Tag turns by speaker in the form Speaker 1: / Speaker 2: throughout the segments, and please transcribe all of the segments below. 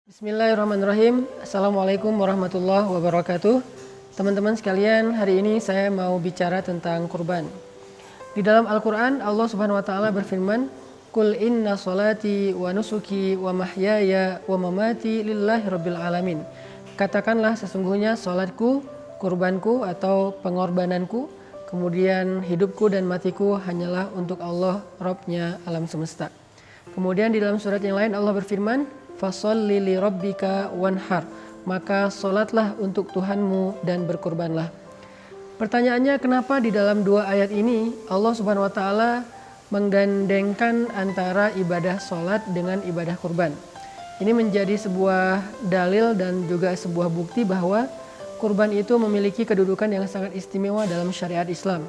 Speaker 1: Bismillahirrahmanirrahim. Assalamualaikum warahmatullahi wabarakatuh. Teman-teman sekalian, hari ini saya mau bicara tentang kurban. Di dalam Al-Quran, Allah Subhanahu wa Ta'ala berfirman, "Qul inna salati wa nusuki wa mahyaya wa mamati lillahi rabbil alamin." Katakanlah, sesungguhnya salatku, kurbanku atau pengorbananku, kemudian hidupku dan matiku hanyalah untuk Allah, Rabbnya alam semesta. Kemudian di dalam surat yang lain Allah berfirman, "Fasholli li rabbika wanhar." Maka solatlah untuk Tuhanmu dan berkurbanlah. Pertanyaannya, kenapa di dalam dua ayat ini Allah Subhanahu wa Ta'ala menggandengkan antara ibadah solat dengan ibadah kurban? Ini menjadi sebuah dalil dan juga sebuah bukti bahwa kurban itu memiliki kedudukan yang sangat istimewa dalam syariat Islam.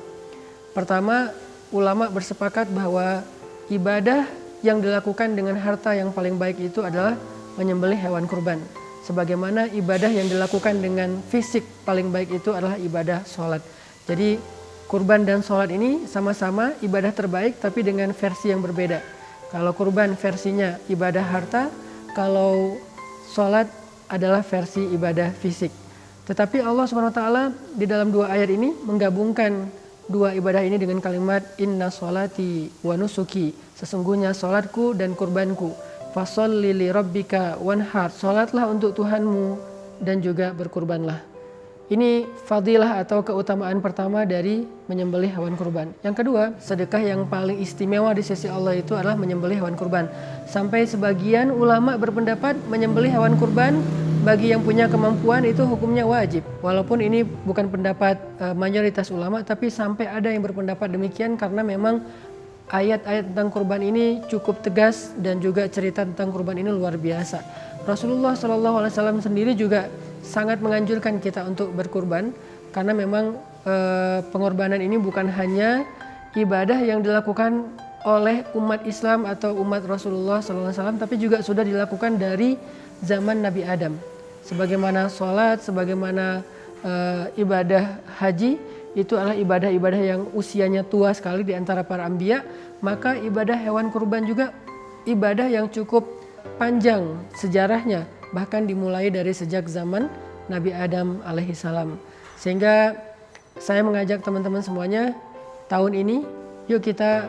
Speaker 1: Pertama, ulama bersepakat bahwa ibadah yang dilakukan dengan harta yang paling baik itu adalah menyembelih hewan kurban. Sebagaimana ibadah yang dilakukan dengan fisik paling baik itu adalah ibadah sholat. Jadi kurban dan sholat ini sama-sama ibadah terbaik tapi dengan versi yang berbeda. Kalau kurban versinya ibadah harta, kalau sholat adalah versi ibadah fisik. Tetapi Allah SWT di dalam dua ayat ini menggabungkan dua ibadah ini dengan kalimat inna sholati wa nusuki, sesungguhnya sholatku dan kurbanku, fasholli li rabbika wanhar, sholatlah untuk Tuhanmu dan juga berkurbanlah. Ini fadilah atau keutamaan pertama dari menyembelih hewan kurban. Yang kedua, sedekah yang paling istimewa di sisi Allah itu adalah menyembelih hewan kurban. Sampai sebagian ulama berpendapat menyembelih hewan kurban bagi yang punya kemampuan itu hukumnya wajib. Walaupun ini bukan pendapat mayoritas ulama, tapi sampai ada yang berpendapat demikian karena memang ayat-ayat tentang kurban ini cukup tegas dan juga cerita tentang kurban ini luar biasa. Rasulullah SAW sendiri juga sangat menganjurkan kita untuk berkurban karena memang pengorbanan ini bukan hanya ibadah yang dilakukan oleh umat Islam atau umat Rasulullah SAW, tapi juga sudah dilakukan dari zaman Nabi Adam. Sebagaimana sholat, sebagaimana ibadah haji, itu adalah ibadah-ibadah yang usianya tua sekali di antara para anbiya, maka ibadah hewan kurban juga ibadah yang cukup panjang sejarahnya, bahkan dimulai dari sejak zaman Nabi Adam alaihissalam. Sehingga saya mengajak teman-teman semuanya, tahun ini yuk kita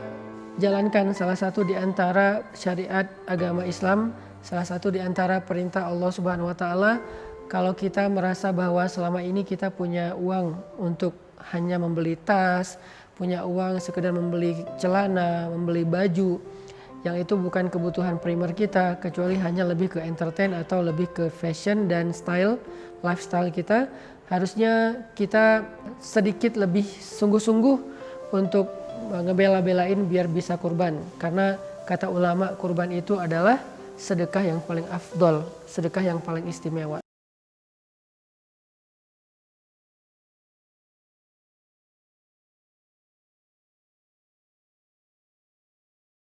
Speaker 1: jalankan salah satu di antara syariat agama Islam, salah satu di antara perintah Allah Subhanahu wa Ta'ala. Kalau kita merasa bahwa selama ini kita punya uang untuk hanya membeli tas, punya uang sekedar membeli celana, membeli baju, yang itu bukan kebutuhan primer kita, kecuali hanya lebih ke entertain atau lebih ke fashion dan style, lifestyle kita, harusnya kita sedikit lebih sungguh-sungguh untuk ngebela-belain biar bisa kurban. Karena kata ulama, kurban itu adalah sedekah yang paling afdol, sedekah yang paling istimewa.